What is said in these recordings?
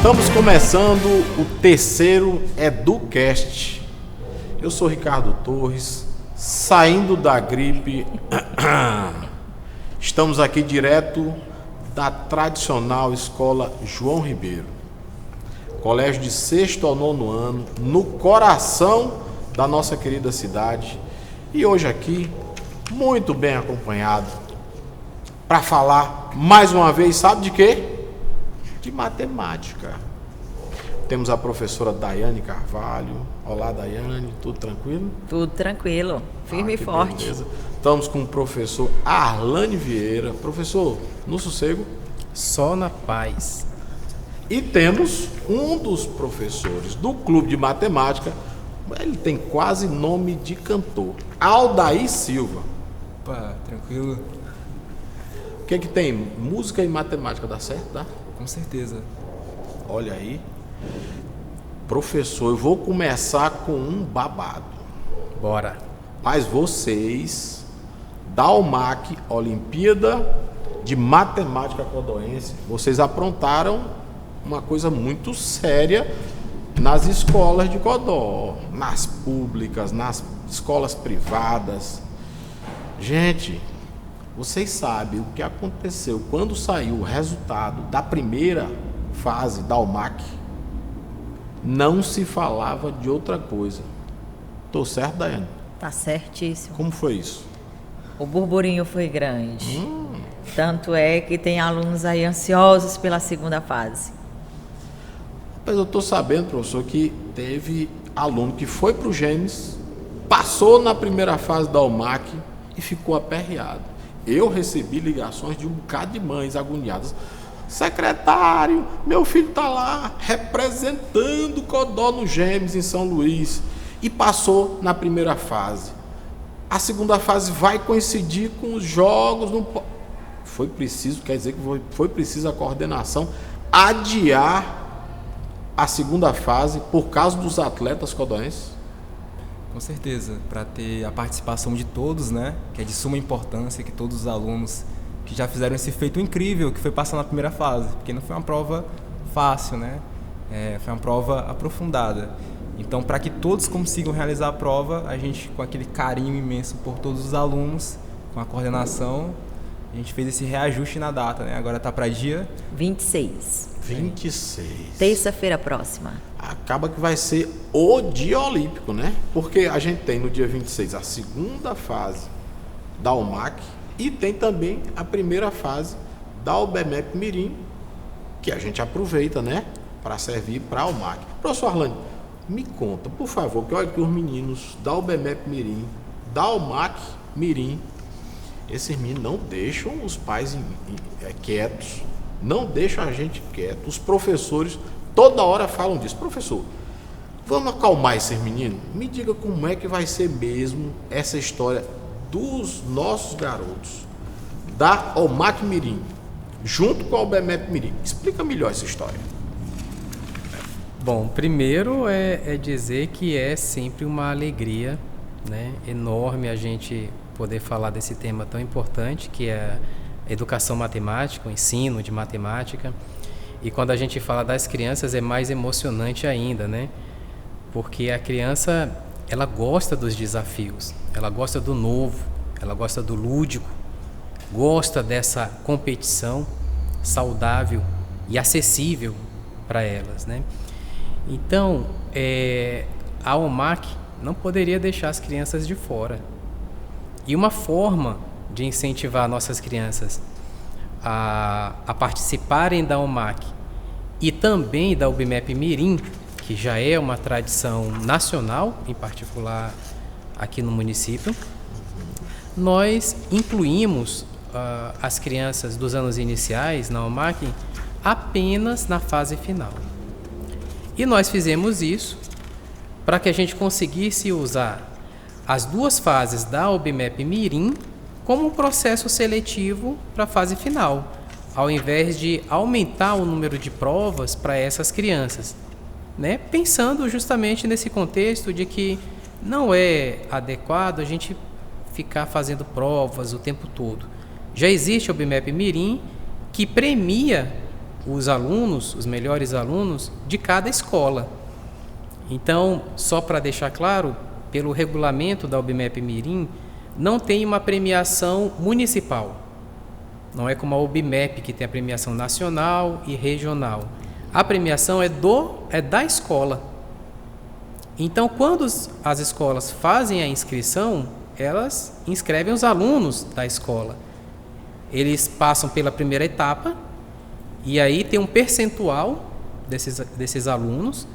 Estamos começando o terceiro EduCast. Eu sou Ricardo Torres, saindo da gripe. Estamos aqui direto da tradicional escola João Ribeiro, colégio de 6º ao 9º ano, no coração da nossa querida cidade. E hoje aqui, muito bem acompanhado, para falar mais uma vez, sabe de quê? De matemática. Temos a professora Daiane Carvalho. Olá, Daiane, tudo tranquilo? Tudo tranquilo, firme e forte. Beleza. Estamos com o professor Arlane Vieira. Professor, no sossego? Só na paz. E temos um dos professores do clube de matemática, ele tem quase nome de cantor, Aldair Silva. Opa, tranquilo? O que é que tem? Música e matemática dá certo, tá? Com certeza. Olha aí. Professor, eu vou começar com um babado. Bora. Mas vocês, da UMAC, Olimpíada de Matemática Codóense, vocês aprontaram uma coisa muito séria nas escolas de Codó, nas públicas, nas escolas privadas. Gente, vocês sabem o que aconteceu quando saiu o resultado da primeira fase da UMAC? Não se falava de outra coisa. Tô certo, Daiane? Tá certíssimo. Como foi isso? O burburinho foi grande. Tanto é que tem alunos aí ansiosos pela segunda fase. Mas eu tô sabendo, professor, que teve aluno que foi pro Gênesis, passou na primeira fase da UMAC e ficou aperreado. Eu recebi ligações de um bocado de mães agoniadas. Secretário, meu filho está lá representando o Codó no Gêmeos, em São Luís, e passou na primeira fase. A segunda fase vai coincidir com os jogos. Foi preciso, quer dizer que foi preciso a coordenação adiar a segunda fase por causa dos atletas codóenses? Com certeza, para ter a participação de todos, né? Que é de suma importância, que todos os alunos que já fizeram esse feito incrível, que foi passar na primeira fase, porque não foi uma prova fácil, né? Foi uma prova aprofundada. Então, para que todos consigam realizar a prova, a gente, com aquele carinho imenso por todos os alunos, com a coordenação, a gente fez esse reajuste na data, né? Agora está para dia 26. 26. Terça-feira próxima. Acaba que vai ser o dia olímpico, né? Porque a gente tem no dia 26 a segunda fase da UMAC e tem também a primeira fase da UBMEP Mirim, que a gente aproveita, né? Para servir para a UMAC. Professor Arlane, me conta, por favor, que olha que os meninos da UBMEP Mirim, da UMAC Mirim, esses meninos não deixam os pais quietos, não deixam a gente quieto. Os professores toda hora falam disso. Professor, vamos acalmar esses meninos? Me diga como é que vai ser mesmo essa história dos nossos garotos da UMAC Mirim, junto com a UBMEP Mirim. Explica melhor essa história. Bom, primeiro é dizer que é sempre uma alegria, né, enorme a gente poder falar desse tema tão importante, que é a educação matemática, o ensino de matemática. E quando a gente fala das crianças é mais emocionante ainda, né? Porque a criança, ela gosta dos desafios, ela gosta do novo, ela gosta do lúdico, gosta dessa competição saudável e acessível para elas, né? Então, a UMAC não poderia deixar as crianças de fora. E uma forma de incentivar nossas crianças a participarem da UMAC e também da UBMEP Mirim, que já é uma tradição nacional, em particular aqui no município, nós incluímos as crianças dos anos iniciais na UMAC apenas na fase final. E nós fizemos isso para que a gente conseguisse usar as duas fases da UBMEP Mirim como um processo seletivo para a fase final, ao invés de aumentar o número de provas para essas crianças, né? Pensando justamente nesse contexto de que não é adequado a gente ficar fazendo provas o tempo todo. Já existe a UBMEP Mirim, que premia os alunos, os melhores alunos de cada escola. Então, só para deixar claro, pelo regulamento da UBMEP-Mirim, não tem uma premiação municipal. Não é como a UBMEP, que tem a premiação nacional e regional. A premiação é da escola. Então, quando as escolas fazem a inscrição, elas inscrevem os alunos da escola. Eles passam pela primeira etapa e aí tem um percentual desses alunos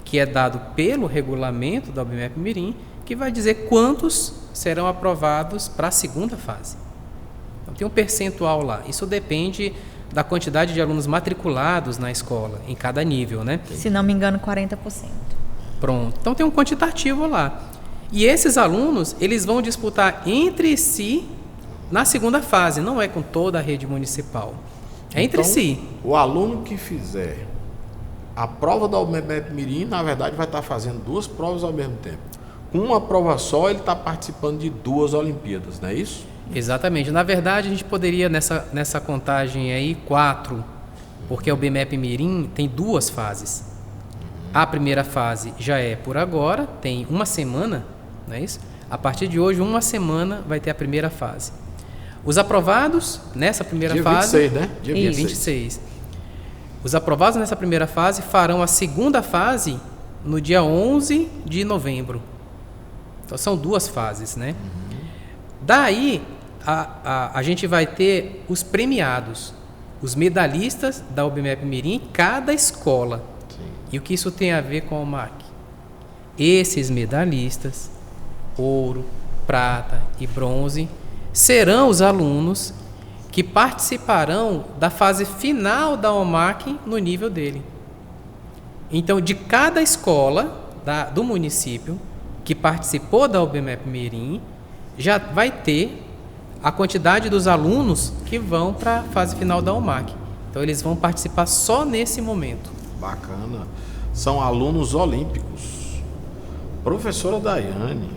que é dado pelo regulamento da UBMEP-Mirim, que vai dizer quantos serão aprovados para a segunda fase. Então, tem um percentual lá. Isso depende da quantidade de alunos matriculados na escola, em cada nível, né? Se não me engano, 40%. Pronto. Então, tem um quantitativo lá. E esses alunos, eles vão disputar entre si na segunda fase, não é com toda a rede municipal. É entre si. O aluno que fizer a prova da UBMEP-Mirim, na verdade, vai estar fazendo 2 provas ao mesmo tempo. Com uma prova só, ele está participando de 2 Olimpíadas, não é isso? Exatamente. Na verdade, a gente poderia, nessa contagem aí, 4, porque a UBMEP-Mirim tem 2 fases. A primeira fase já é por agora, tem 1 semana, não é isso? A partir de hoje, 1 semana vai ter a primeira fase. Os aprovados nessa primeira fase... Dia 26, né? Dia 26. Os aprovados nessa primeira fase farão a segunda fase no dia 11 de novembro. Então, são 2 fases, né? Daí, a gente vai ter os premiados, os medalhistas da UBMEP-Mirim em cada escola. Sim. E o que isso tem a ver com o MAC? Esses medalhistas, ouro, prata e bronze, serão os alunos que participarão da fase final da OMAC no nível dele. Então, de cada escola do município que participou da UBMEP-Mirim, já vai ter a quantidade dos alunos que vão para a fase final da OMAC. Então, eles vão participar só nesse momento. Bacana. São alunos olímpicos. Professora Daiane,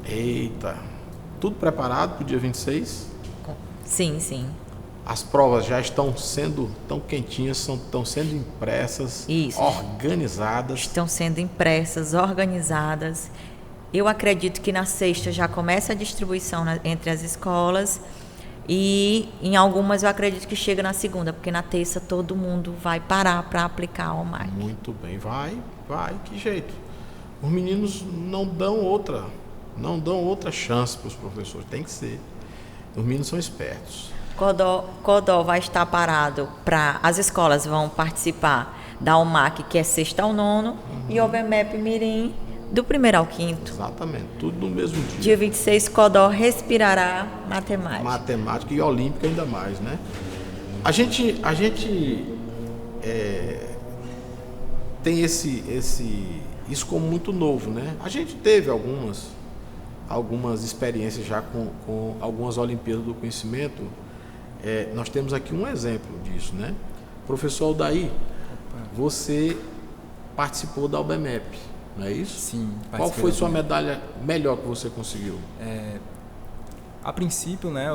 eita, tudo preparado para o dia 26? Sim, sim. As provas já estão sendo tão quentinhas, estão sendo impressas, Isso. organizadas. Estão sendo impressas, organizadas. Eu acredito que na sexta já começa a distribuição entre as escolas e em algumas eu acredito que chega na segunda, porque na terça todo mundo vai parar para aplicar o MAC. Muito bem, vai, que jeito. Os meninos não dão outra chance para os professores, tem que ser. Os meninos são espertos. Codó vai estar parado as escolas vão participar da UMAC, que é 6º ao 9º, e o UBMEP-Mirim do 1º ao 5º. Exatamente, tudo no mesmo dia. Dia 26, Codó respirará matemática. Matemática e olímpica ainda mais, né? A gente tem isso como muito novo, né? A gente teve algumas experiências já com algumas Olimpíadas do Conhecimento. Nós temos aqui um exemplo disso, né? Professor Aldair, você participou da UBMEP, não é isso? Sim. Qual foi sua medalha melhor que você conseguiu? A princípio, né,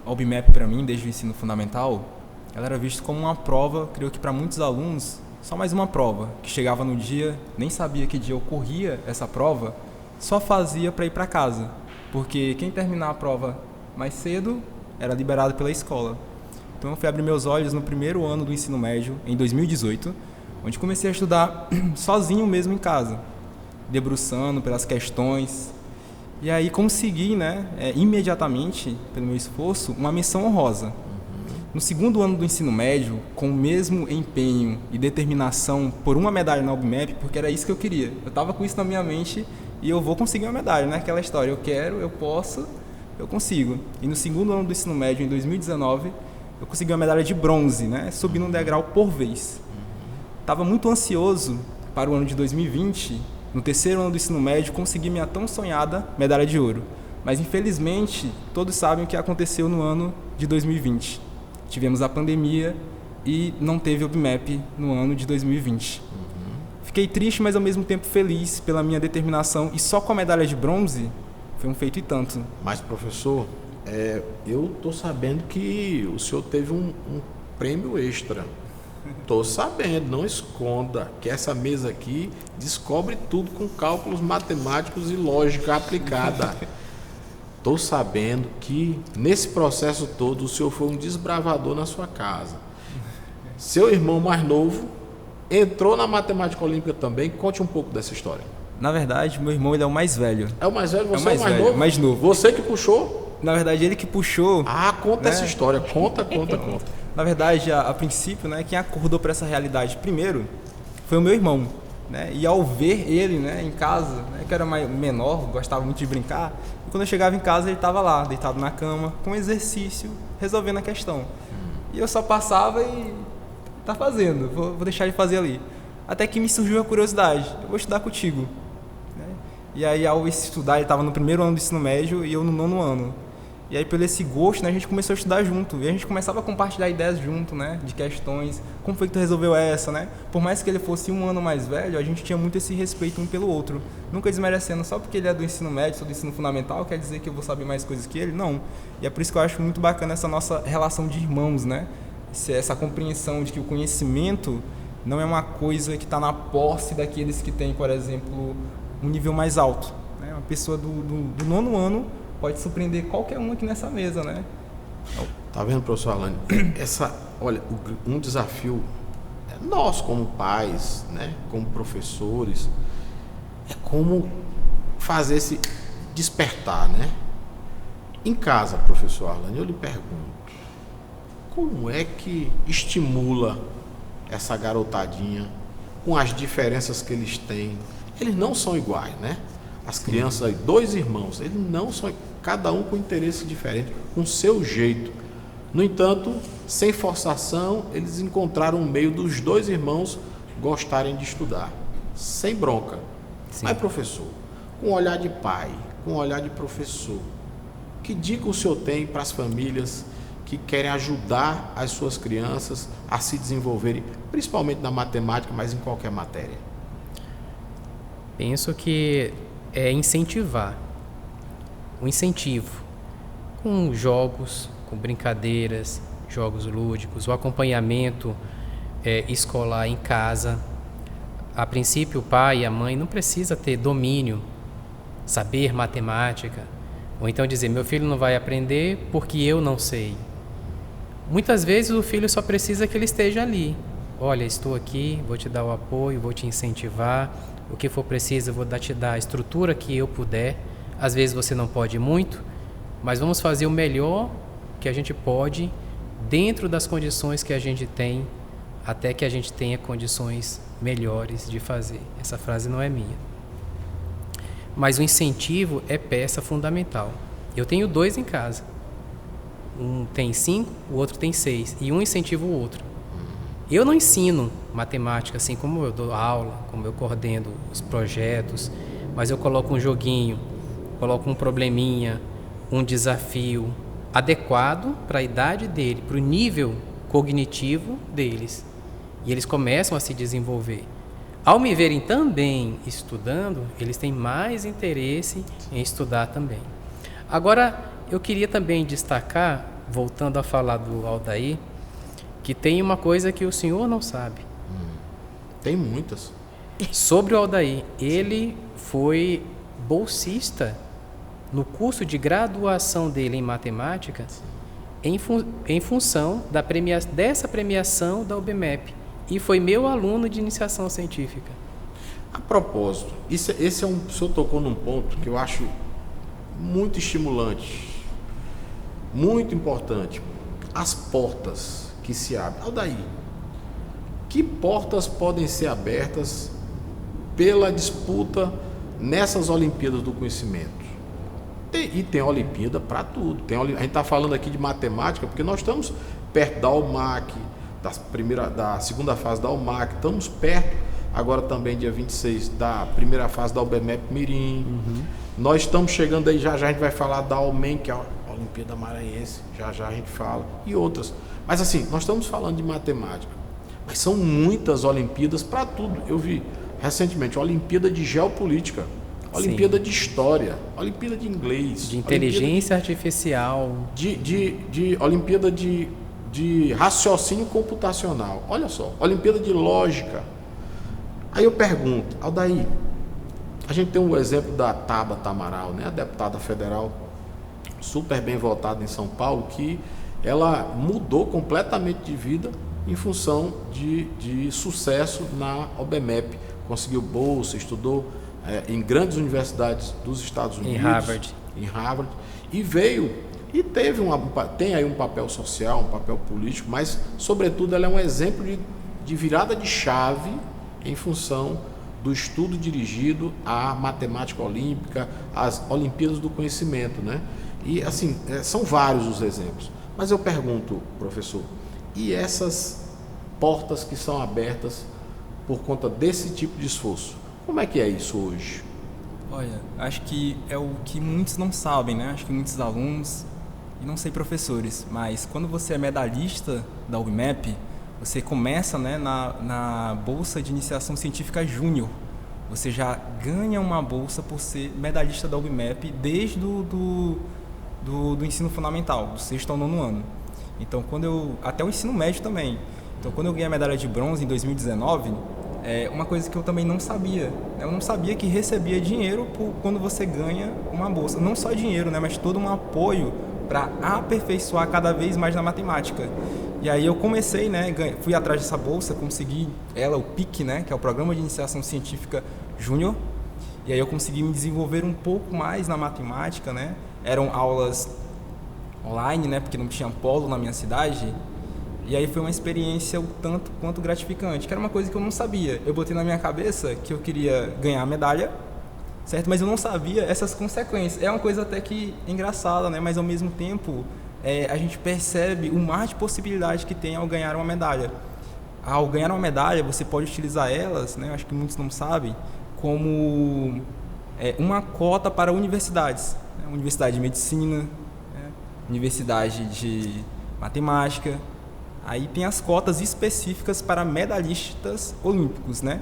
a UBMEP para mim, desde o ensino fundamental, ela era vista como uma prova, creio que para muitos alunos, só mais uma prova, que chegava no dia, nem sabia que dia ocorria essa prova, só fazia para ir para casa, porque quem terminar a prova mais cedo era liberado pela escola. Então eu fui abrir meus olhos no primeiro ano do ensino médio, em 2018, onde comecei a estudar sozinho mesmo em casa, debruçando pelas questões, e aí consegui, né, imediatamente, pelo meu esforço, uma menção honrosa. No segundo ano do ensino médio, com o mesmo empenho e determinação por uma medalha na UBMEP, porque era isso que eu queria. Eu estava com isso na minha mente e eu vou conseguir uma medalha, né? Aquela história, eu quero, eu posso, eu consigo. E no segundo ano do ensino médio, em 2019, eu consegui uma medalha de bronze, né? Subindo um degrau por vez. Estava muito ansioso para o ano de 2020, no terceiro ano do ensino médio, conseguir minha tão sonhada medalha de ouro. Mas, infelizmente, todos sabem o que aconteceu no ano de 2020. Tivemos a pandemia e não teve UBMEP no ano de 2020. Fiquei triste, mas ao mesmo tempo feliz pela minha determinação, e só com a medalha de bronze foi um feito e tanto. Mas, professor, eu estou sabendo que o senhor teve um prêmio extra. Tô sabendo, não esconda que essa mesa aqui descobre tudo com cálculos matemáticos e lógica aplicada. Tô sabendo que nesse processo todo o senhor foi um desbravador na sua casa. Seu irmão mais novo entrou na matemática olímpica também. Conte um pouco dessa história. Na verdade, meu irmão ele é o mais velho. É o mais velho? Você É o mais velho, novo? mais novo. Você que puxou? Na verdade, ele que puxou. Ah, conta né? essa história. Conta. Na verdade, a princípio, né, quem acordou para essa realidade primeiro foi o meu irmão. Né? E ao ver ele, né, em casa, né, que era menor, gostava muito de brincar, e quando eu chegava em casa ele estava lá, deitado na cama, com exercício, resolvendo a questão. E eu só passava e tá fazendo, vou deixar ele fazer ali. Até que me surgiu a curiosidade, eu vou estudar contigo. Né? E aí ao estudar, ele estava no primeiro ano do ensino médio e eu no 9º ano. E aí, pelo esse gosto, né, a gente começou a estudar junto. E a gente começava a compartilhar ideias junto, né, de questões. Como foi que tu resolveu essa, né? Por mais que ele fosse 1 ano mais velho, a gente tinha muito esse respeito um pelo outro. Nunca desmerecendo só porque ele é do ensino médio, ou do ensino fundamental, quer dizer que eu vou saber mais coisas que ele? Não. E é por isso que eu acho muito bacana essa nossa relação de irmãos, né? Essa compreensão de que o conhecimento não é uma coisa que está na posse daqueles que têm, por exemplo, um nível mais alto. Né? Uma pessoa do 9º ano pode surpreender qualquer um aqui nessa mesa, né? Tá vendo, professor Alane? Olha, um desafio nós como pais, né, como professores, é como fazer esse despertar, né? Em casa, professor Alane, eu lhe pergunto, como é que estimula essa garotadinha com as diferenças que eles têm? Eles não são iguais, né? As crianças aí, 2 irmãos, eles não são, cada um com interesse diferente, com seu jeito. No entanto, sem forçação, eles encontraram um meio dos 2 irmãos gostarem de estudar, sem bronca. Sim. Mas, professor, com um olhar de pai, com um olhar de professor, que dica o senhor tem para as famílias que querem ajudar as suas crianças a se desenvolverem, principalmente na matemática, mas em qualquer matéria? Penso que é incentivar. O incentivo com jogos, com brincadeiras, jogos lúdicos, o acompanhamento escolar em casa. A princípio, o pai e a mãe não precisa ter domínio, saber matemática, ou então dizer, meu filho não vai aprender porque eu não sei. Muitas vezes o filho só precisa que ele esteja ali. Olha, estou aqui, vou te dar o apoio, vou te incentivar, o que for preciso eu vou te dar a estrutura que eu puder. Às vezes você não pode muito, mas vamos fazer o melhor que a gente pode dentro das condições que a gente tem, até que a gente tenha condições melhores de fazer. Essa frase não é minha. Mas o incentivo é peça fundamental. Eu tenho 2 em casa. Um tem 5, o outro tem 6. E um incentiva o outro. Eu não ensino matemática assim como eu dou aula, como eu coordeno os projetos, mas eu coloco um joguinho, coloco um probleminha, um desafio adequado para a idade dele, para o nível cognitivo deles. E eles começam a se desenvolver. Ao me verem também estudando, eles têm mais interesse em estudar também. Agora, eu queria também destacar, voltando a falar do Aldair, que tem uma coisa que o senhor não sabe. Tem muitas. Sobre o Aldair, ele foi bolsista no curso de graduação dele em matemática em função dessa premiação da UBMEP. E foi meu aluno de iniciação científica. A propósito, o senhor tocou num ponto que eu acho muito estimulante, muito importante. As portas que se abrem. Aldair, que portas podem ser abertas pela disputa nessas Olimpíadas do Conhecimento? E tem Olimpíada para tudo. A gente está falando aqui de matemática porque nós estamos perto da UMAC, da segunda fase da UMAC, estamos perto agora também, dia 26, da primeira fase da UBMEP Mirim. Nós estamos chegando aí, já a gente vai falar da UMEM, que é a Olimpíada Maranhense, já a gente fala, e outras. Mas assim, nós estamos falando de matemática, mas são muitas Olimpíadas para tudo. Eu vi recentemente Olimpíada de Geopolítica, Olimpíada de História, Olimpíada de Inglês, de Inteligência Artificial, de Olimpíada de de raciocínio computacional. Olha só, Olimpíada de Lógica. Aí eu pergunto, Aldair, a gente tem um exemplo da Tabata Amaral, né, a deputada federal, super bem votada em São Paulo, que ela mudou completamente de vida em função de sucesso na OBMEP. Conseguiu bolsa, estudou em grandes universidades dos Estados Unidos. Em Harvard. E veio e tem aí um papel social, um papel político, mas, sobretudo, ela é um exemplo de virada de chave em função do estudo dirigido à matemática olímpica, às Olimpíadas do Conhecimento, né? E, assim, são vários os exemplos. Mas eu pergunto, professor, e essas portas que são abertas por conta desse tipo de esforço? Como é que é isso hoje? Olha, acho que é o que muitos não sabem, né? Acho que muitos alunos, e não sei professores, mas quando você é medalhista da UBMEP, você começa, né, na Bolsa de Iniciação Científica Júnior. Você já ganha uma bolsa por ser medalhista da UBMEP desde do ensino fundamental, do 6º ao 9º ano. Então, até o ensino médio também. Então, quando eu ganhei a medalha de bronze em 2019, uma coisa que eu também não sabia. Eu não sabia que recebia dinheiro quando você ganha uma bolsa. Não só dinheiro, né, mas todo um apoio para aperfeiçoar cada vez mais na matemática. E aí eu comecei, né, fui atrás dessa bolsa, consegui ela, o PIC, né, que é o Programa de Iniciação Científica Júnior. E aí eu consegui me desenvolver um pouco mais na matemática, né? Eram aulas online, né, porque não tinha polo na minha cidade. E aí foi uma experiência o tanto quanto gratificante, que era uma coisa que eu não sabia. Eu botei na minha cabeça que eu queria ganhar a medalha, certo? Mas eu não sabia essas consequências. É uma coisa até que engraçada, né? Mas ao mesmo tempo a gente percebe o mar de possibilidades que tem ao ganhar uma medalha. Ao ganhar uma medalha, você pode utilizar elas, né? Acho que muitos não sabem, como uma cota para universidades, né? Universidade de Medicina, né? Universidade de Matemática. Aí tem as cotas específicas para medalhistas olímpicos, né?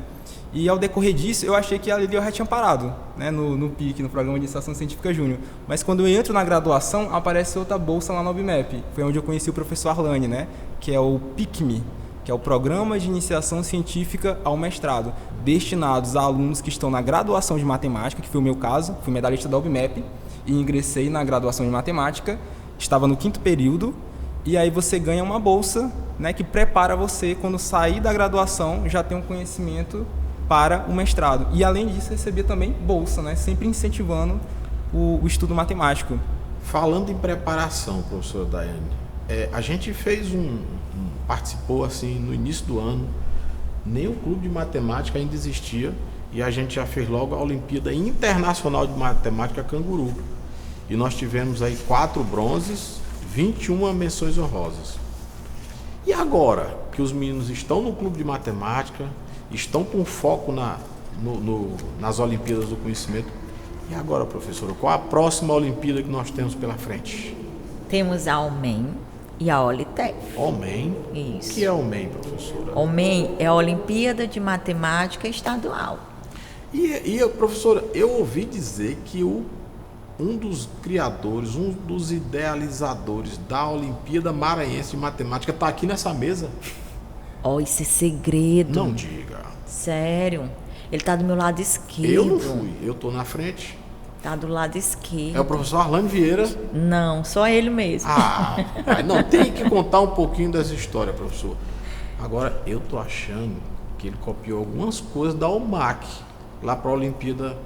E ao decorrer disso, eu achei que ali eu já tinha parado, né? No PIC, no Programa de Iniciação Científica Júnior. Mas quando eu entro na graduação, aparece outra bolsa lá na UBMEP. Foi onde eu conheci o professor Arlane, né? Que é o PICME, que é o Programa de Iniciação Científica ao Mestrado, destinados a alunos que estão na graduação de matemática, que foi o meu caso, fui medalhista da UBMEP e ingressei na graduação de matemática, estava no 5º período, e aí você ganha uma bolsa, né, que prepara você, quando sair da graduação, já tem um conhecimento para o mestrado. E além disso, recebia também bolsa, né, sempre incentivando o estudo matemático. Falando em preparação, professor Daiane, a gente fez participou assim no início do ano, nem o clube de matemática ainda existia, e a gente já fez logo a Olimpíada Internacional de Matemática Canguru. E nós tivemos aí 4 bronzes, 21 menções honrosas. E agora que os meninos estão no clube de matemática, estão com foco nas Olimpíadas do Conhecimento, e agora, professora, qual a próxima Olimpíada que nós temos pela frente? Temos a OMEM e a OLITEF. OMEM? Isso. O que é OMEM, professora? OMEM é a Olimpíada de Matemática Estadual. E professora, eu ouvi dizer que um dos criadores, um dos idealizadores da Olimpíada Maranhense de Matemática está aqui nessa mesa. Isso é segredo. Não diga. Sério. Ele está do meu lado esquerdo. Eu não fui, eu estou na frente. Está do lado esquerdo. É o professor Arlane Vieira. Não, só ele mesmo. Não, tem que contar um pouquinho dessa história, professor. Agora, eu estou achando que ele copiou algumas coisas da OMAC lá para a Olimpíada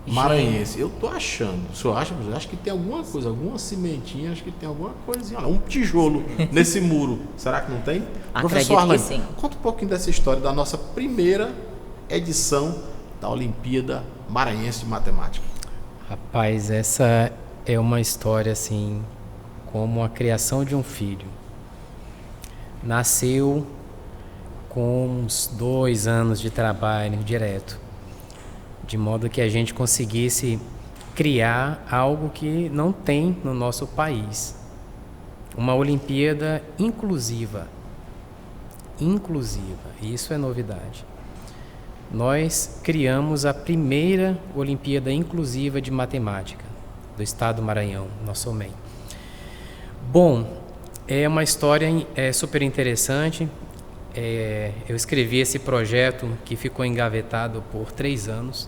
Maranhense. Eu tô achando. O senhor acha? Acho que tem alguma coisa, alguma cimentinha, acho que tem alguma coisinha lá, um tijolo nesse muro. Será que não tem? Professor Arlane, que sim. Conta um pouquinho dessa história da nossa primeira edição da Olimpíada Maranhense de Matemática. Rapaz, essa é uma história assim, como a criação de um filho. Nasceu com uns 2 anos de trabalho direto, de modo que a gente conseguisse criar algo que não tem no nosso país. Uma Olimpíada inclusiva. Inclusiva, isso é novidade. Nós criamos a primeira Olimpíada Inclusiva de Matemática do Estado do Maranhão, nosso OMEM. Bom, É uma história super interessante. Eu escrevi esse projeto que ficou engavetado por 3 anos,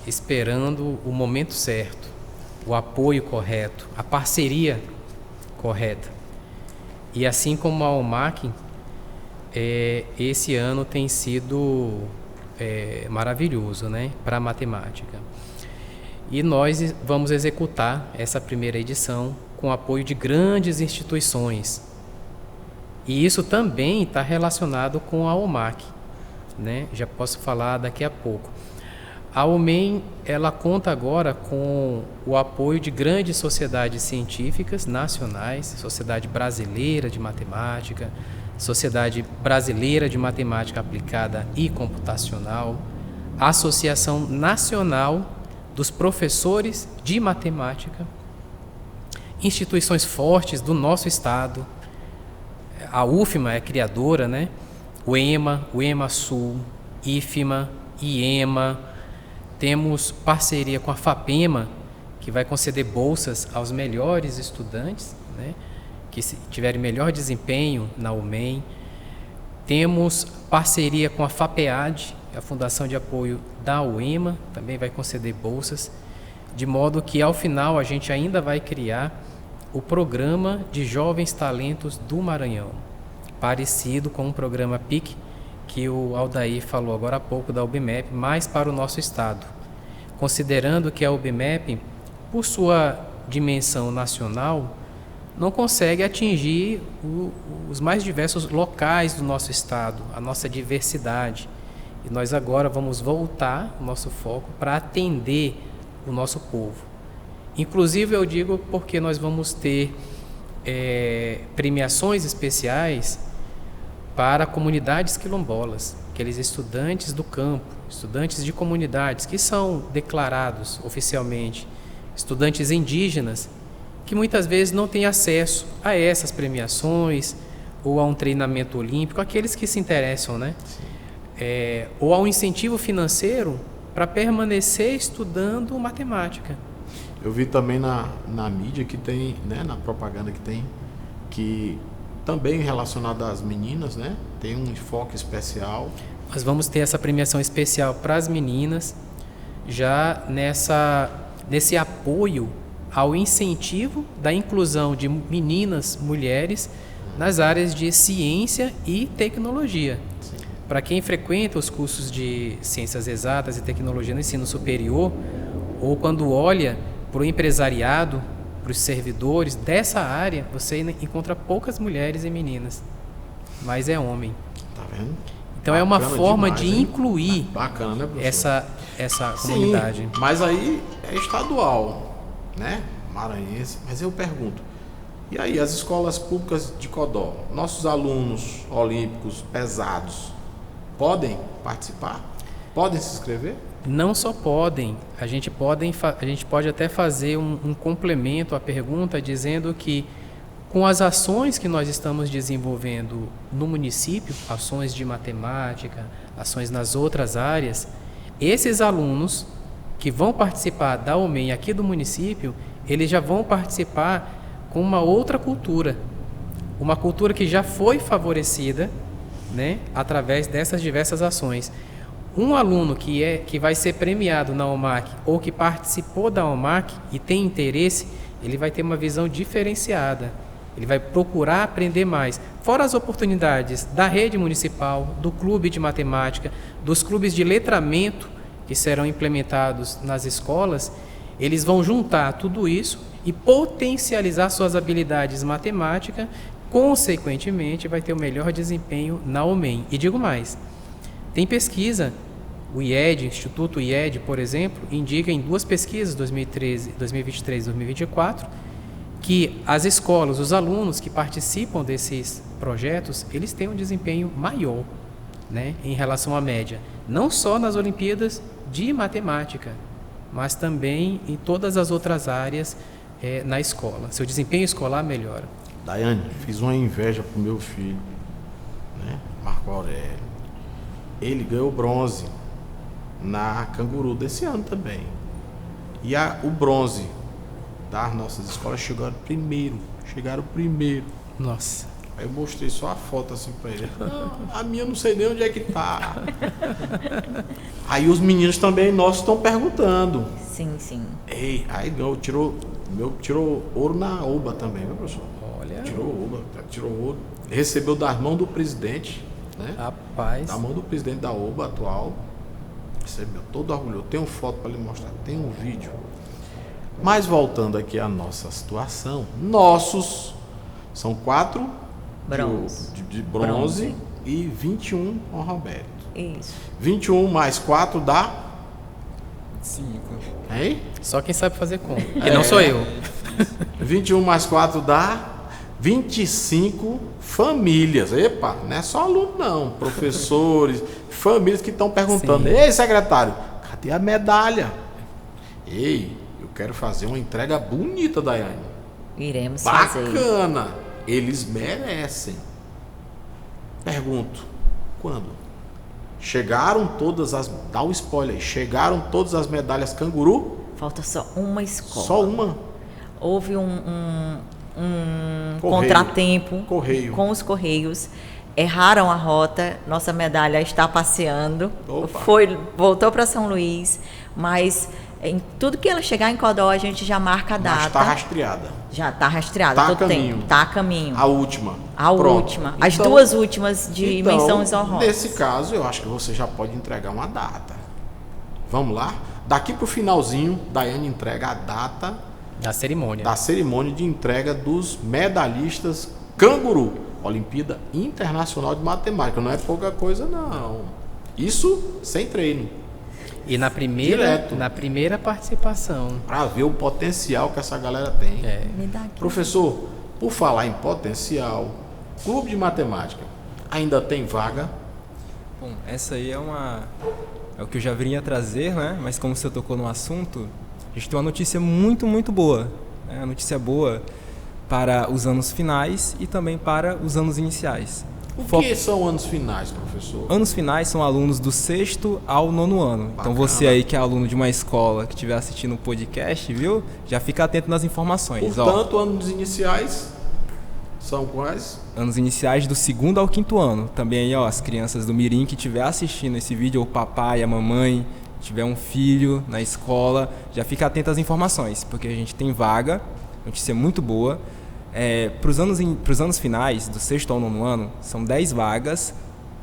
esperando o momento certo, o apoio correto, a parceria correta. E assim como a OMAC, esse ano tem sido maravilhoso, né, para a matemática. E nós vamos executar essa primeira edição com o apoio de grandes instituições. E isso também está relacionado com a OMAC, né? Já posso falar daqui a pouco. A UMEM, ela conta agora com o apoio de grandes sociedades científicas nacionais, Sociedade Brasileira de Matemática, Sociedade Brasileira de Matemática Aplicada e Computacional, Associação Nacional dos Professores de Matemática, instituições fortes do nosso estado. A UFMA é criadora, né? O EMA-Sul, IFMA, IEMA. Temos parceria com a FAPEMA, que vai conceder bolsas aos melhores estudantes, né, que tiverem melhor desempenho na UMEM. Temos parceria com a FAPEAD, a Fundação de Apoio da UEMA, também vai conceder bolsas, de modo que ao final a gente ainda vai criar o Programa de Jovens Talentos do Maranhão, parecido com o programa PIC, que o Aldair falou agora há pouco da UBMEP, mais para o nosso estado, considerando que a UBMEP, por sua dimensão nacional, não consegue atingir os mais diversos locais do nosso estado, a nossa diversidade. E nós agora vamos voltar o nosso foco para atender o nosso povo. Inclusive, eu digo porque nós vamos ter premiações especiais para comunidades quilombolas, aqueles estudantes do campo, estudantes de comunidades que são declarados oficialmente, estudantes indígenas, que muitas vezes não têm acesso a essas premiações ou a um treinamento olímpico, aqueles que se interessam, né? Ou a um incentivo financeiro para permanecer estudando matemática. Eu vi também na mídia que tem, né, na propaganda que tem, que também relacionado às meninas, né, tem um enfoque especial. Nós vamos ter essa premiação especial para as meninas, já nesse apoio ao incentivo da inclusão de meninas, mulheres, nas áreas de ciência e tecnologia. Para quem frequenta os cursos de ciências exatas e tecnologia no ensino superior, ou quando olha para o empresariado, para os servidores dessa área, você encontra poucas mulheres e meninas, mas é homem. Tá vendo? Então é uma forma demais, de incluir bacana, né, essa comunidade. Sim, mas aí é estadual, né? Maranhense. Mas eu pergunto, e aí as escolas públicas de Codó, nossos alunos olímpicos pesados, podem participar? Podem se inscrever? Não só podem, a gente pode até fazer um complemento à pergunta dizendo que com as ações que nós estamos desenvolvendo no município, ações de matemática, ações nas outras áreas, esses alunos que vão participar da UMEM aqui do município, eles já vão participar com uma outra cultura, uma cultura que já foi favorecida, né, através dessas diversas ações. Um aluno que vai ser premiado na OMAC ou que participou da OMAC e tem interesse, ele vai ter uma visão diferenciada. Ele vai procurar aprender mais. Fora as oportunidades da rede municipal, do clube de matemática, dos clubes de letramento que serão implementados nas escolas, eles vão juntar tudo isso e potencializar suas habilidades matemáticas, consequentemente vai ter o melhor desempenho na UMEM. E digo mais, tem pesquisa, o IED, Instituto IED, por exemplo, indica em 2 pesquisas, 2023 e 2024, que as escolas, os alunos que participam desses projetos, eles têm um desempenho maior, né, em relação à média. Não só nas Olimpíadas de Matemática, mas também em todas as outras áreas na escola. Seu desempenho escolar melhora. Daiane, fiz uma inveja pro meu filho, né, Marco Aurélio. Ele ganhou bronze na Canguru desse ano também. E o bronze das nossas escolas chegaram primeiro. Nossa. Aí eu mostrei só a foto assim pra ele. A minha não sei nem onde é que tá. Aí os meninos também nossos estão perguntando. Sim, sim. Ei, aí tirou ouro na OBA também, viu, professor? Olha. Tirou ouro. Recebeu das mãos do presidente, né? Rapaz. Da mão do presidente da OBA atual. Recebeu todo orgulhoso. Tem uma foto para lhe mostrar, tem um vídeo. Mas voltando aqui à nossa situação, nossos são 4 de bronze e 21 com o Roberto. Isso. 21 mais 4 dá? 5. Hein? Só quem sabe fazer conta. E não sou eu. 21 mais 4 dá 25 famílias. Epa, não é só aluno não, professores, famílias que estão perguntando. Sim. Ei, secretário, cadê a medalha? Ei, eu quero fazer uma entrega bonita, Daiane. Iremos fazer. Bacana. Eles merecem. Pergunto, quando? Chegaram todas as... Dá um spoiler aí. Chegaram todas as medalhas canguru? Falta só uma escola. Só uma? Houve um Correio. contratempo Correio. com os Correios. Erraram a rota. Nossa medalha está passeando. Opa. Voltou para São Luís. Mas em tudo que ela chegar em Codó, a gente já marca a data. Mas está rastreada. Já está rastreada. Tá a todo caminho. tempo. Está a caminho. A última. A Pronto. última. As Então- duas últimas de então, menções honrosas. Nesse caso, eu acho que você já pode entregar uma data. Vamos lá? Daqui pro finalzinho, Daiane entrega a data Da cerimônia. da cerimônia de entrega dos medalhistas canguru. Olimpíada Internacional de Matemática. Não é pouca coisa, não. Isso sem treino. E na Direto. primeira participação. Para ver o potencial que essa galera tem. Me dá aqui. Professor, por falar em potencial, Clube de Matemática ainda tem vaga? Bom, essa aí é o que eu já vinha trazer, né? Mas como você tocou no assunto, a gente tem uma notícia muito, muito boa. Né? Uma notícia boa para os anos finais e também para os anos iniciais. O que são anos finais, professor? Anos finais são alunos do 6º ao 9º ano. Então Bacana. você aí que é aluno de uma escola que estiver assistindo o podcast, viu? Já fica atento nas informações. Portanto, anos iniciais são quais? Anos iniciais do 2º ao 5º ano. Também aí, ó, as crianças do Mirim que estiver assistindo esse vídeo, ou o papai, a mamãe, tiver um filho na escola, já fica atento às informações, porque a gente tem vaga, notícia muito boa. Para os anos finais, do 6º ao 9º ano, são 10 vagas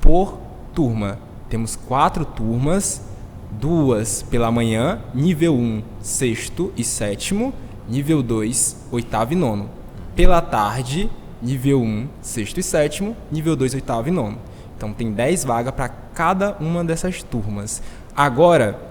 por turma. Temos 4 turmas, 2 pela manhã, nível 1, 6º e 7º, nível 2, 8º e 9º. Pela tarde, nível 1, 6º e 7º, nível 2, 8º e 9º. Então tem 10 vagas para cada uma dessas turmas. Agora,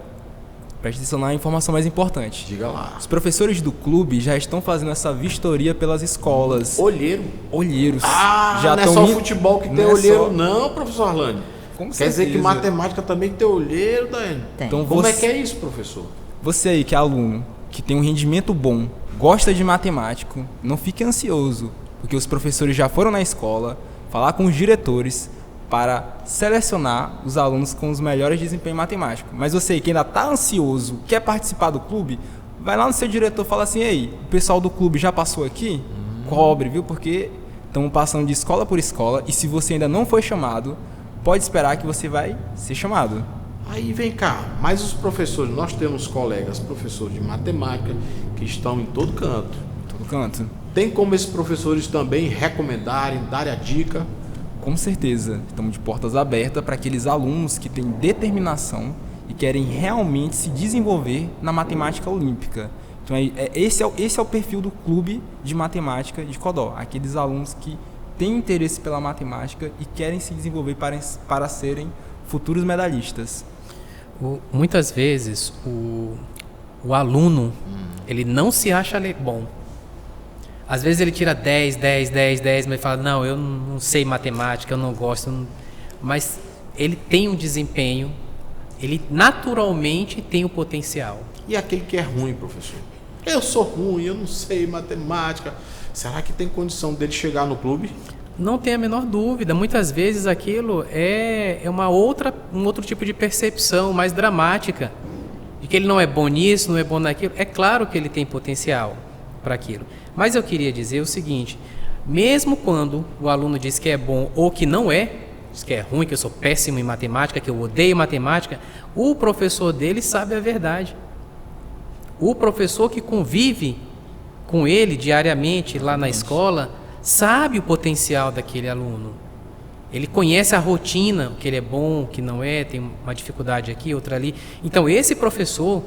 preste atenção na informação mais importante. Diga lá. Os professores do clube já estão fazendo essa vistoria pelas escolas. Olheiro. Olheiros. Ah, não é tão só indo- futebol que tem não é olheiro, só- não, professor Arlane. Com Quer dizer que certeza. matemática também tem olheiro, Daiane? Tem. Então Como é você- que é isso, professor? Você aí que é aluno, que tem um rendimento bom, gosta de matemático, não fique ansioso, porque os professores já foram na escola falar com os diretores para selecionar os alunos com os melhores desempenhos matemáticos. Mas você aí que ainda está ansioso, quer participar do clube, vai lá no seu diretor e fala assim: ei, o pessoal do clube já passou aqui? Cobre, viu? Porque estamos passando de escola por escola e se você ainda não foi chamado, pode esperar que você vai ser chamado. Aí vem cá, mas os professores, nós temos colegas professores de matemática que estão em todo canto. Todo canto. Tem como esses professores também recomendarem, darem a dica? Com certeza, estamos de portas abertas para aqueles alunos que têm determinação e querem realmente se desenvolver na matemática olímpica. Então, esse é o perfil do clube de matemática de Codó. Aqueles alunos que têm interesse pela matemática e querem se desenvolver para serem futuros medalhistas. Muitas vezes o aluno ele não se acha bom. Às vezes ele tira 10, mas fala: não, eu não sei matemática, eu não gosto. Mas ele tem um desempenho, ele naturalmente tem o potencial. E aquele que é ruim, professor? Eu sou ruim, eu não sei matemática. Será que tem condição dele chegar no clube? Não tem a menor dúvida. Muitas vezes aquilo é um outro tipo de percepção mais dramática. De que ele não é bom nisso, não é bom naquilo. É claro que ele tem potencial. para aquilo. Mas eu queria dizer o seguinte, mesmo quando o aluno diz que é bom ou que não é, diz que é ruim, que eu sou péssimo em matemática, que eu odeio matemática, o professor dele sabe a verdade. O professor que convive com ele diariamente lá na escola sabe o potencial daquele aluno. Ele conhece a rotina, o que ele é bom, o que não é, tem uma dificuldade aqui, outra ali. Então, esse professor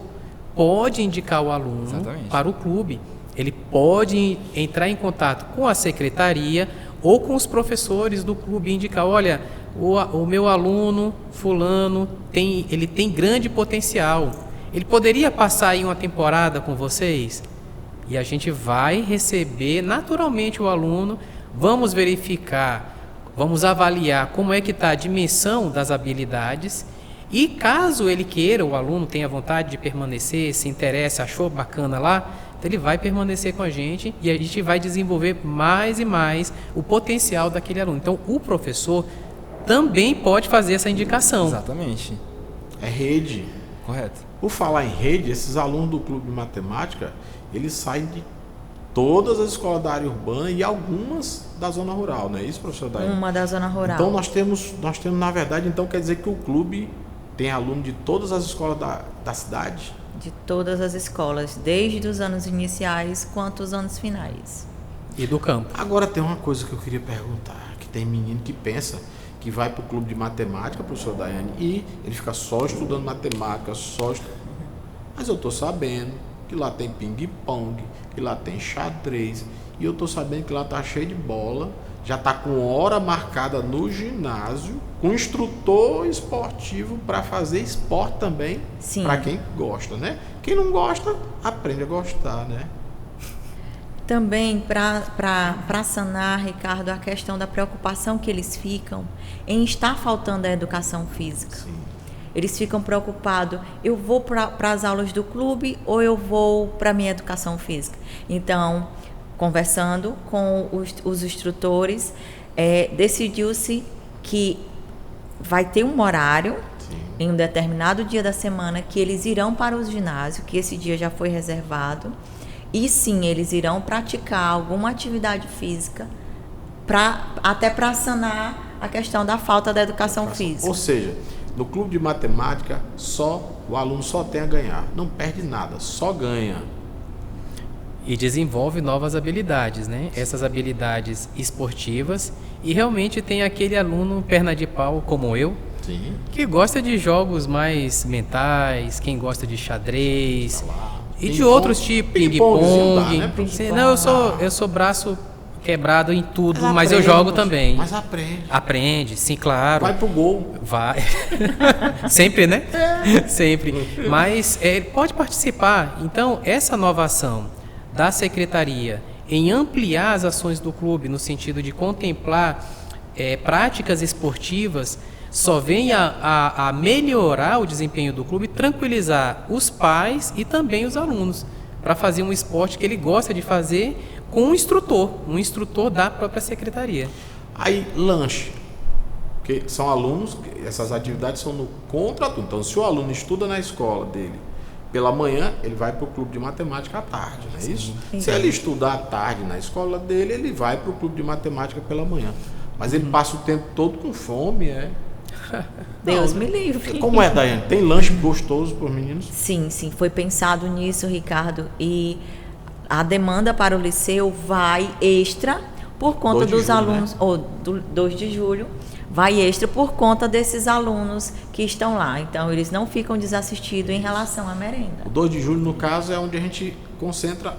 pode indicar o aluno Exatamente. para o clube. Ele pode entrar em contato com a secretaria ou com os professores do clube e indicar, olha, o meu aluno fulano, ele tem grande potencial. Ele poderia passar aí uma temporada com vocês? E a gente vai receber naturalmente o aluno, vamos verificar, vamos avaliar como é que está a dimensão das habilidades e caso ele queira, o aluno tenha vontade de permanecer, se interessa, achou bacana lá, então ele vai permanecer com a gente e a gente vai desenvolver mais e mais o potencial daquele aluno. Então o professor também pode fazer essa indicação. Exatamente. É rede. Correto. Por falar em rede, esses alunos do clube de matemática, eles saem de todas as escolas da área urbana e algumas da zona rural, não é isso, professor Daiane? Uma da zona rural. Então nós temos, na verdade, então quer dizer que o clube tem aluno de todas as escolas da cidade? De todas as escolas, desde os anos iniciais quanto os anos finais. E do campo. Agora tem uma coisa que eu queria perguntar, que tem menino que pensa que vai para o clube de matemática, professor Daiane, e ele fica só estudando matemática, Mas eu estou sabendo que lá tem ping-pong, que lá tem xadrez, e eu estou sabendo que lá está cheio de bola, já está com hora marcada no ginásio, com instrutor esportivo para fazer esporte também, para quem gosta, né? Quem não gosta, aprende a gostar, né? Também para sanar, Ricardo, a questão da preocupação que eles ficam em estar faltando a educação física. Sim. Eles ficam preocupados, eu vou para as aulas do clube ou eu vou para a minha educação física? Então, conversando com os instrutores, decidiu-se que vai ter um horário, Sim. em um determinado dia da semana, que eles irão para o ginásio, que esse dia já foi reservado, e sim, eles irão praticar alguma atividade física, até para sanar a questão da falta da educação física. Ou seja, no clube de matemática, o aluno só tem a ganhar, não perde nada, só ganha. E desenvolve novas habilidades, né? Essas habilidades esportivas. E realmente tem aquele aluno perna de pau como eu, Sim. que gosta de jogos mais mentais, quem gosta de xadrez e de outros tipos, ping-pongzinho dá, ping-pong. né, professor? Não, eu sou braço quebrado em tudo, mas eu jogo também. Mas aprende. Aprende, sim, claro. Vai pro gol. Vai. Sempre, né? Sempre. Mas pode participar. Então, essa nova ação da secretaria em ampliar as ações do clube no sentido de contemplar práticas esportivas só vem a melhorar o desempenho do clube, tranquilizar os pais e também os alunos para fazer um esporte que ele gosta de fazer com um instrutor da própria secretaria. Aí, lanche. Porque são alunos, essas atividades são no contrato. Então, se o aluno estuda na escola dele pela manhã, ele vai para o clube de matemática à tarde, não é isso? Sim. Se ele estudar à tarde na escola dele, ele vai para o clube de matemática pela manhã. Mas ele passa o tempo todo com fome, Deus me livre. Como é, Daiane? Tem lanche gostoso para os meninos? Sim, foi pensado nisso, Ricardo, e a demanda para o liceu vai extra por conta dos alunos, né? Ou do 2 de julho, vai extra por conta desses alunos que estão lá. Então, eles não ficam desassistidos em relação à merenda. O 2 de julho, no caso, é onde a gente concentra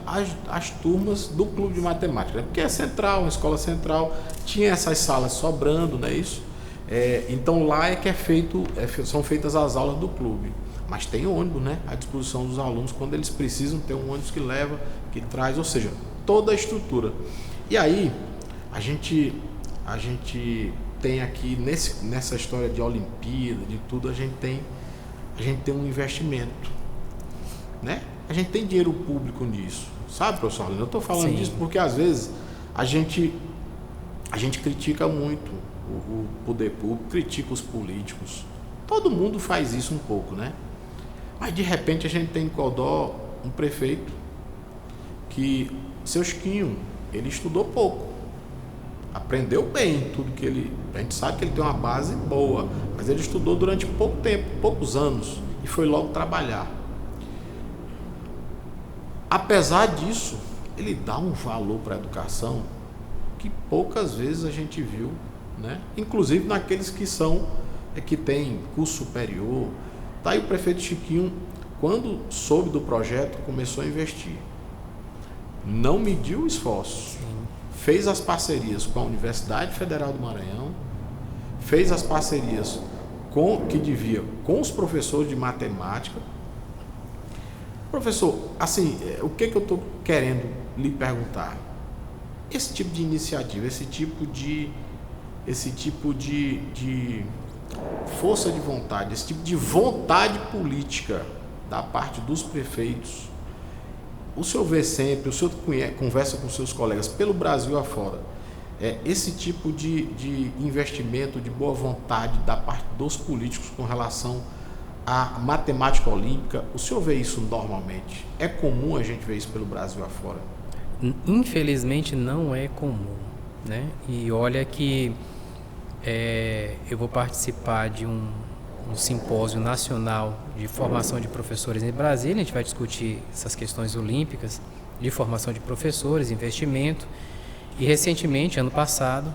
as turmas do clube de matemática, né? Porque é central, uma escola central, tinha essas salas sobrando, não é isso? Então lá é que são feitas as aulas do clube. Mas tem ônibus, né, à disposição dos alunos quando eles precisam ter um ônibus que leva, que traz, ou seja, toda a estrutura. E aí a gente tem aqui nessa história de Olimpíada, de tudo, a gente tem um investimento, né? A gente tem dinheiro público nisso, sabe, professor? Eu estou falando Sim. disso porque às vezes a gente critica muito o poder público, critica os políticos. Todo mundo faz isso um pouco, né? Mas de repente a gente tem em Codó um prefeito que seu Chiquinho, ele estudou pouco, aprendeu bem tudo que ele... A gente sabe que ele tem uma base boa, mas ele estudou durante pouco tempo, poucos anos, e foi logo trabalhar. Apesar disso, ele dá um valor para a educação que poucas vezes a gente viu, né? Inclusive naqueles que têm curso superior. Tá aí o prefeito Chiquinho, quando soube do projeto, começou a investir. Não mediu esforços. Fez as parcerias com a Universidade Federal do Maranhão, fez as parcerias com os professores de matemática. Professor, assim, o que eu estou querendo lhe perguntar? Esse tipo de iniciativa, esse tipo de força de vontade, esse tipo de vontade política da parte dos prefeitos, o senhor vê sempre, o senhor conversa com seus colegas pelo Brasil afora, esse tipo de investimento, de boa vontade da parte dos políticos com relação à matemática olímpica, o senhor vê isso normalmente? É comum a gente ver isso pelo Brasil afora? Infelizmente não é comum, né? E olha que eu vou participar de um simpósio nacional de formação de professores em Brasília. A gente vai discutir essas questões olímpicas, de formação de professores, investimento. E recentemente, ano passado,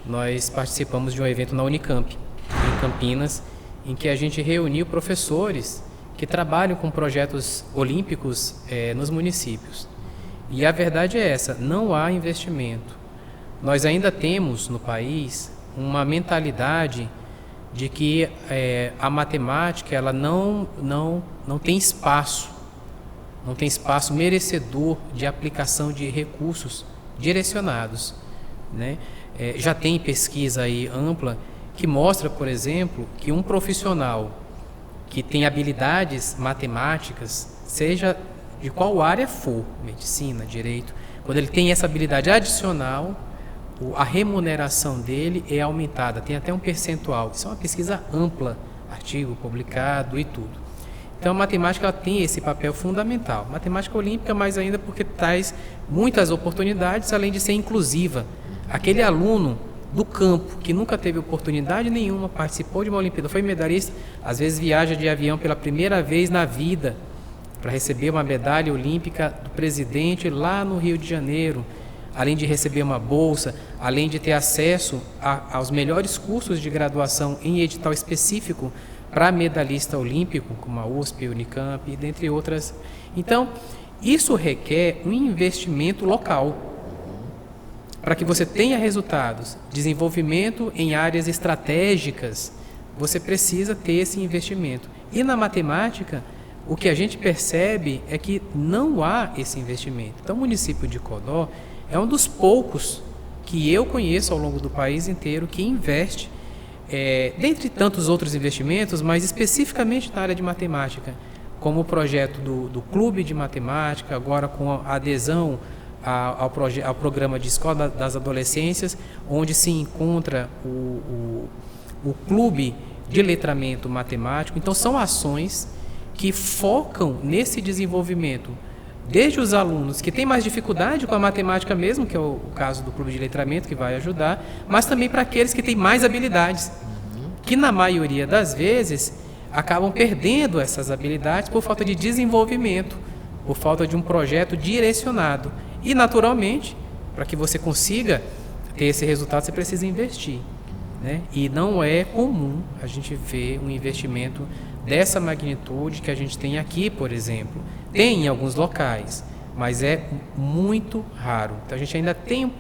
nós participamos de um evento na Unicamp, em Campinas, em que a gente reuniu professores que trabalham com projetos olímpicos nos municípios. E a verdade é essa, não há investimento. Nós ainda temos no país uma mentalidade de que a matemática ela não tem espaço, não tem espaço merecedor de aplicação de recursos direcionados, né? Já tem pesquisa aí ampla que mostra, por exemplo, que um profissional que tem habilidades matemáticas, seja de qual área for, medicina, direito, quando ele tem essa habilidade adicional, a remuneração dele é aumentada, tem até um percentual. Isso é uma pesquisa ampla, artigo publicado e tudo. Então a matemática ela tem esse papel fundamental. Matemática olímpica mais ainda porque traz muitas oportunidades, além de ser inclusiva. Aquele aluno do campo que nunca teve oportunidade nenhuma, participou de uma Olimpíada, foi medalhista, às vezes viaja de avião pela primeira vez na vida para receber uma medalha olímpica do presidente lá no Rio de Janeiro, além de receber uma bolsa, além de ter acesso aos melhores cursos de graduação em edital específico para medalhista olímpico, como a USP, Unicamp e dentre outras. Então, isso requer um investimento local para que você tenha resultados. Desenvolvimento em áreas estratégicas, você precisa ter esse investimento. E na matemática, o que a gente percebe é que não há esse investimento. Então, o município de Codó é um dos poucos que eu conheço ao longo do país inteiro que investe, dentre tantos outros investimentos, mas especificamente na área de matemática, como o projeto do Clube de Matemática, agora com a adesão ao programa de Escola das Adolescências, onde se encontra o Clube de Letramento Matemático. Então, são ações que focam nesse desenvolvimento, desde os alunos que têm mais dificuldade com a matemática mesmo, que é o caso do Clube de Letramento, que vai ajudar, mas também para aqueles que têm mais habilidades, que na maioria das vezes acabam perdendo essas habilidades por falta de desenvolvimento, por falta de um projeto direcionado. E, naturalmente, para que você consiga ter esse resultado, você precisa investir, né? E não é comum a gente ver um investimento dessa magnitude que a gente tem aqui, por exemplo. Tem em alguns locais, mas é muito raro. Então a gente ainda tem,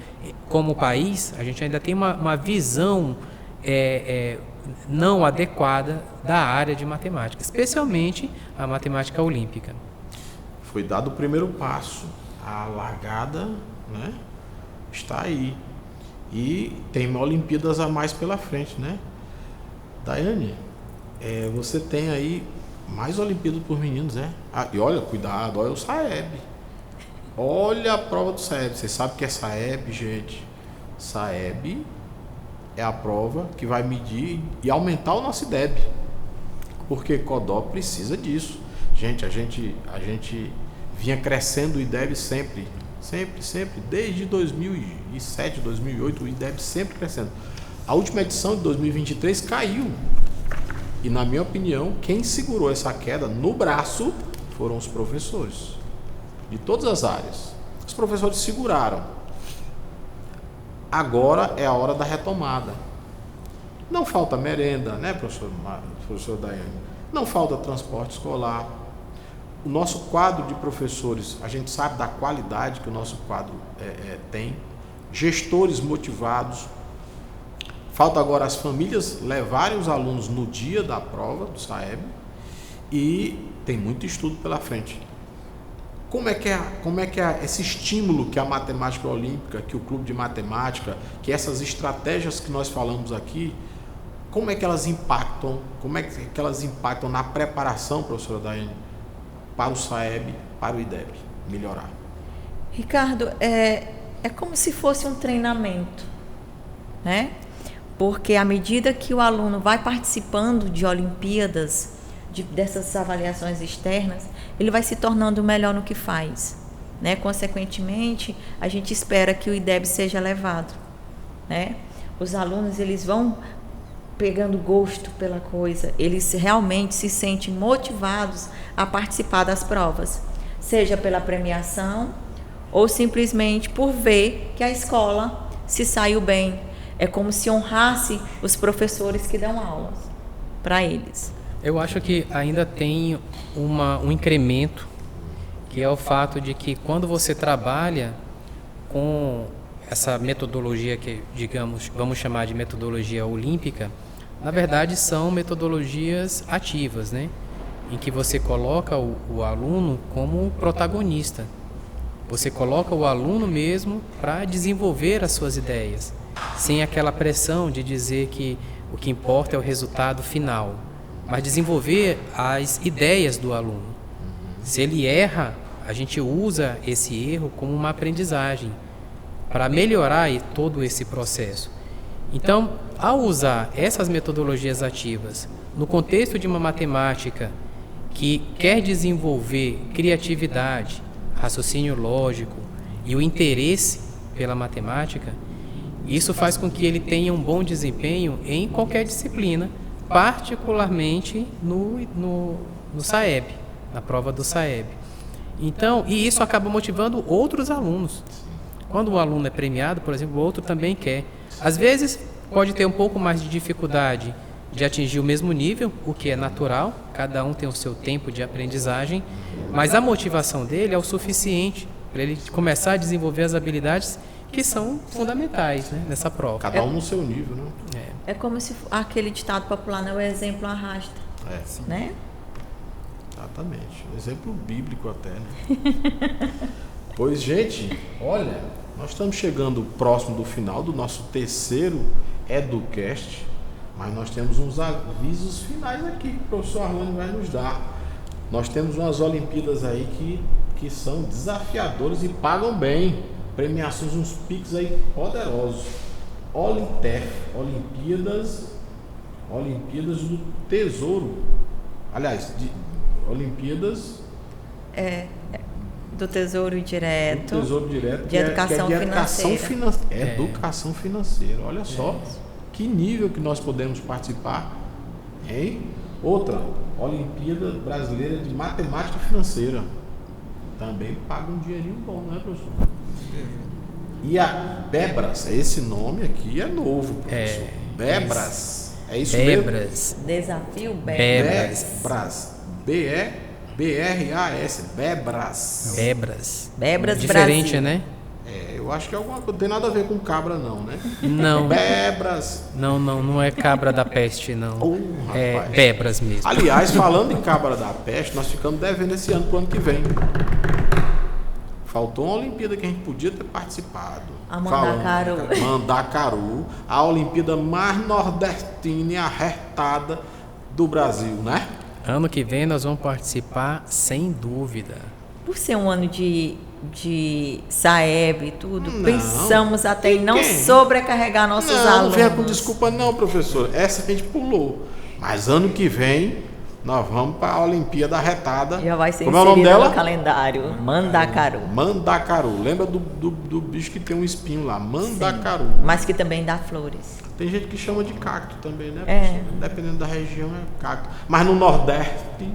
como país, a gente ainda tem uma visão não adequada da área de matemática, especialmente a matemática olímpica. Foi dado o primeiro passo, a largada, né, está aí. E tem Olimpíadas a mais pela frente, né? Daiane, você tem aí mais Olimpíadas por meninos, né? E olha, cuidado, olha o SAEB. Olha a prova do SAEB. Você sabe o que é SAEB, gente? SAEB é a prova que vai medir e aumentar o nosso IDEB. Porque Codó precisa disso. Gente, a gente vinha crescendo o IDEB sempre, desde 2007, 2008, o IDEB sempre crescendo. A última edição de 2023 caiu. E, na minha opinião, quem segurou essa queda no braço foram os professores, de todas as áreas. Os professores seguraram. Agora é a hora da retomada. Não falta merenda, né, professor Daiane? Não falta transporte escolar. O nosso quadro de professores, a gente sabe da qualidade que o nosso quadro tem. Gestores motivados. Falta agora as famílias levarem os alunos no dia da prova do SAEB e tem muito estudo pela frente. Como é que é esse estímulo que a matemática olímpica, que o clube de matemática, que essas estratégias que nós falamos aqui, como é que elas impactam na preparação, professora Daiane, para o SAEB, para o IDEB melhorar? Ricardo, é como se fosse um treinamento, né? Porque à medida que o aluno vai participando de Olimpíadas, dessas avaliações externas, ele vai se tornando melhor no que faz, né? Consequentemente, a gente espera que o IDEB seja levado, né? Os alunos, eles vão pegando gosto pela coisa, eles realmente se sentem motivados a participar das provas, seja pela premiação ou simplesmente por ver que a escola se saiu bem. É como se honrasse os professores que dão aulas para eles. Eu acho que ainda tem um incremento, que é o fato de que quando você trabalha com essa metodologia que, digamos, vamos chamar de metodologia olímpica, na verdade são metodologias ativas, né? Em que você coloca o aluno como protagonista. Você coloca o aluno mesmo para desenvolver as suas ideias, sem aquela pressão de dizer que o que importa é o resultado final, mas desenvolver as ideias do aluno. Se ele erra, a gente usa esse erro como uma aprendizagem para melhorar todo esse processo. Então, ao usar essas metodologias ativas no contexto de uma matemática que quer desenvolver criatividade, raciocínio lógico e o interesse pela matemática, isso faz com que ele tenha um bom desempenho em qualquer disciplina, particularmente no SAEB, na prova do SAEB. Então, e isso acaba motivando outros alunos. Quando o aluno é premiado, por exemplo, o outro também quer. Às vezes, pode ter um pouco mais de dificuldade de atingir o mesmo nível, o que é natural, cada um tem o seu tempo de aprendizagem, mas a motivação dele é o suficiente para ele começar a desenvolver as habilidades que são fundamentais, né, nessa prova. Cada um no seu nível, né? É como se aquele ditado popular, né? O exemplo arrasta. Sim. Né? Exatamente. Um exemplo bíblico até, né? Pois, gente, olha, nós estamos chegando próximo do final do nosso terceiro EduCast, mas nós temos uns avisos finais aqui que o professor Arlane vai nos dar. Nós temos umas Olimpíadas aí que são desafiadoras e pagam bem. Premiações, uns piques aí poderosos. Olintef, Olimpíadas do Tesouro. Aliás, Olimpíadas do Tesouro Direto. Do Tesouro Direto, de Educação Financeira. Educação financeira. Olha só que nível que nós podemos participar, hein? Outra, Olimpíada Brasileira de Matemática Financeira. Também paga um dinheirinho bom, né, professor? E a Bebras, esse nome aqui é novo, professor. Bebras. É isso Bebras. mesmo? Desafio Bebras. Bebras. B-E-B-R-A-S. Bebras. Bebras Diferente, Brasil. né? Eu acho que é alguma coisa. Não tem nada a ver com cabra, não, né? Não. Bebras. Não é cabra da peste, não. É rapaz. Bebras mesmo. Aliás, falando em cabra da peste, nós ficamos devendo esse ano pro ano que vem. Faltou uma Olimpíada que a gente podia ter participado. A Mandacaru. Mandacaru, a Olimpíada mais nordestina e arretada do Brasil, né? Ano que vem nós vamos participar sem dúvida. Por ser um ano de SAEB e tudo, Não. pensamos até em não Quem? sobrecarregar nossos alunos. Não venha com desculpa não, professor. Essa a gente pulou. Mas ano que vem, nós vamos para a Olimpíada Arretada. Já vai ser Como é o nome inserida dela? no calendário. Mandacaru. Mandacaru. Lembra do bicho que tem um espinho lá? Mandacaru. Mas que também dá flores. Tem gente que chama de cacto também, né? É. Professor? Dependendo da região é cacto. Mas no Nordeste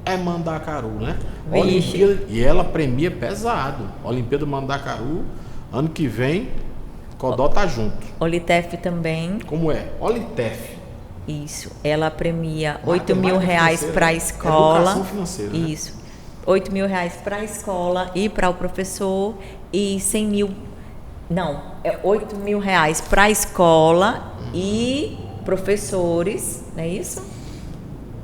é Mandacaru, né? Vixe. Olimpíada, e ela premia pesado. Olimpíada Mandacaru, ano que vem, Codó tá junto. Olitef também. Como é? Olitef. Isso. Ela premia Matemática R$8.000 financeira, para a escola. Educação financeira, né? Isso. R$8.000 para a escola e para o professor e 100 mil. Não, é R$8.000 para a escola e professores, não é isso?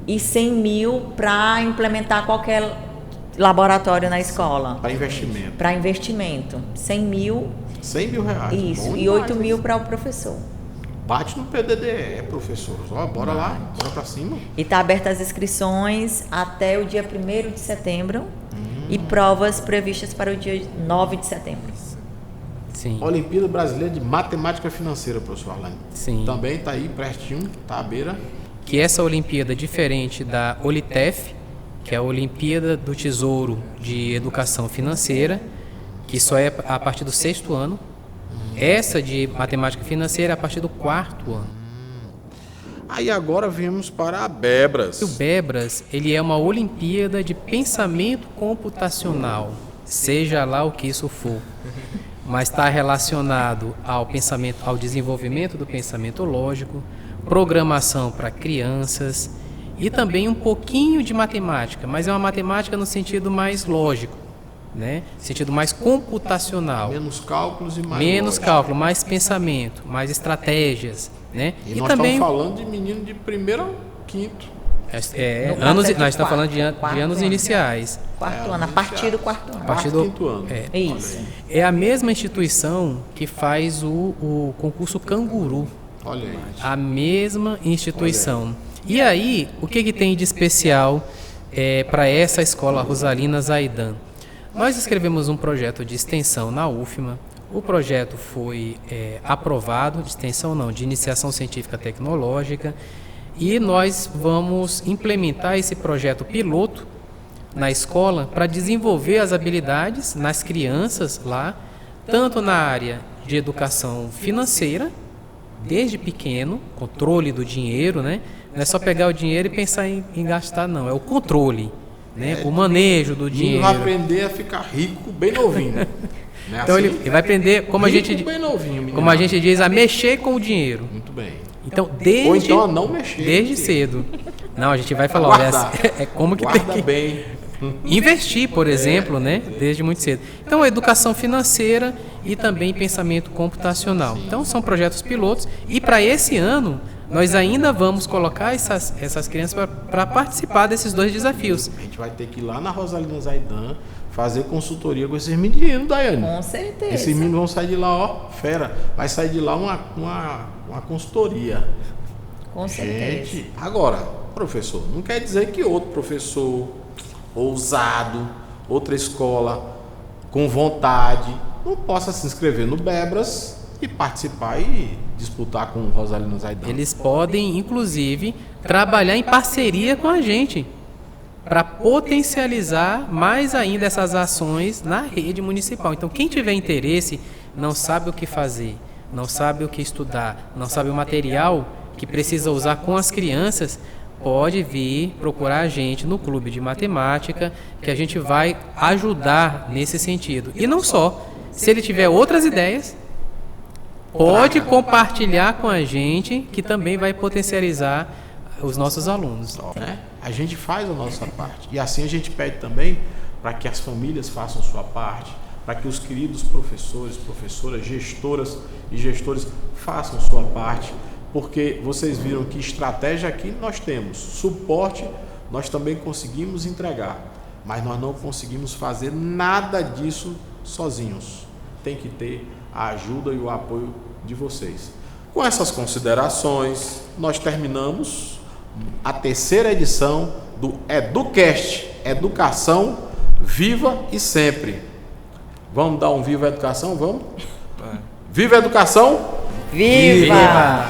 E 100 mil para implementar qualquer laboratório na escola. Para investimento. Para investimento. 100 mil. 100 mil reais. Isso. Bom E demais, 8 mil para o professor. Bate no PDDE, professores. Ó, bora lá, bora pra cima. E está abertas as inscrições até o dia 1º de setembro e provas previstas para o dia 9 de setembro. Sim. Olimpíada Brasileira de Matemática Financeira, professor Arlane. Sim. Também tá aí, pertinho, tá à beira. Que essa Olimpíada, diferente da Olitef, que é a Olimpíada do Tesouro de Educação Financeira, que só é a partir do 6º ano. Essa de Matemática Financeira é a partir do 4º ano. Aí agora viemos para a Bebras. O Bebras, ele é uma Olimpíada de pensamento computacional, seja lá o que isso for. Mas está relacionado ao pensamento, ao desenvolvimento do pensamento lógico, programação para crianças e também um pouquinho de matemática, mas é uma matemática no sentido mais lógico, né? Sentido mais computacional. Menos cálculos e mais Menos lógica. cálculo, mais pensamento, mais estratégias, né? E nós também estamos falando de menino de primeiro ao quinto. No anos, quarto, nós estamos falando quarto de anos ano. iniciais. Quarto ano, a partir do quarto ano. A partir Quarto, do quinto ano. Isso. É a mesma instituição que faz o concurso Canguru. Olha aí. A mesma instituição. E aí, o que tem de especial para essa escola Rosalina Zaidan? Nós escrevemos um projeto de extensão na UFMA. O projeto foi aprovado, de extensão não, de iniciação científica tecnológica. E nós vamos implementar esse projeto piloto na escola para desenvolver as habilidades nas crianças lá, tanto na área de educação financeira, desde pequeno, controle do dinheiro, né? Não é só pegar o dinheiro e pensar em gastar, não. É o controle, né? O manejo do O menino dinheiro. vai aprender a ficar rico bem novinho. Né? Então Assim? ele vai aprender, como Rico bem novinho, menino. como a gente diz, a mexer com o dinheiro. Muito bem. Então, Ou então a não mexer. desde cedo. Não, a gente vai falar, olha, Guardar. é como que Guarda tem que bem. investir, por exemplo, né? Desde muito cedo. Então, educação financeira e também pensamento computacional. Então, são projetos pilotos. E para esse ano, nós ainda vamos colocar essas crianças para participar desses dois desafios. A gente vai ter que ir lá na Rosalina Zaidan fazer consultoria com esses meninos, Daiane. Com certeza. Esses meninos vão sair de lá, ó, fera. Vai sair de lá uma consultoria. Com certeza. Gente, agora, professor, não quer dizer que outro professor ousado, outra escola com vontade, não possa se inscrever no Bebras e participar e disputar com o Rosalina Zaidan. Eles podem, inclusive, trabalhar em parceria com a gente para potencializar mais ainda essas ações na rede municipal. Então, quem tiver interesse, não sabe o que fazer, não sabe o que estudar, não sabe o material que precisa usar com as crianças, pode vir procurar a gente no clube de matemática, que a gente vai ajudar nesse sentido. E não só, se ele tiver outras ideias, pode compartilhar com a gente, que também vai potencializar os nossos alunos. Né? A gente faz a nossa parte. E assim a gente pede também para que as famílias façam sua parte, para que os queridos professores, professoras, gestoras e gestores façam sua parte, porque vocês viram que estratégia aqui nós temos, suporte nós também conseguimos entregar, mas nós não conseguimos fazer nada disso sozinhos. Tem que ter a ajuda e o apoio de vocês. Com essas considerações, nós terminamos a terceira edição do EduCast, Educação Viva e Sempre. Vamos dar um Viva a Educação? Vamos? Viva a Educação! Viva!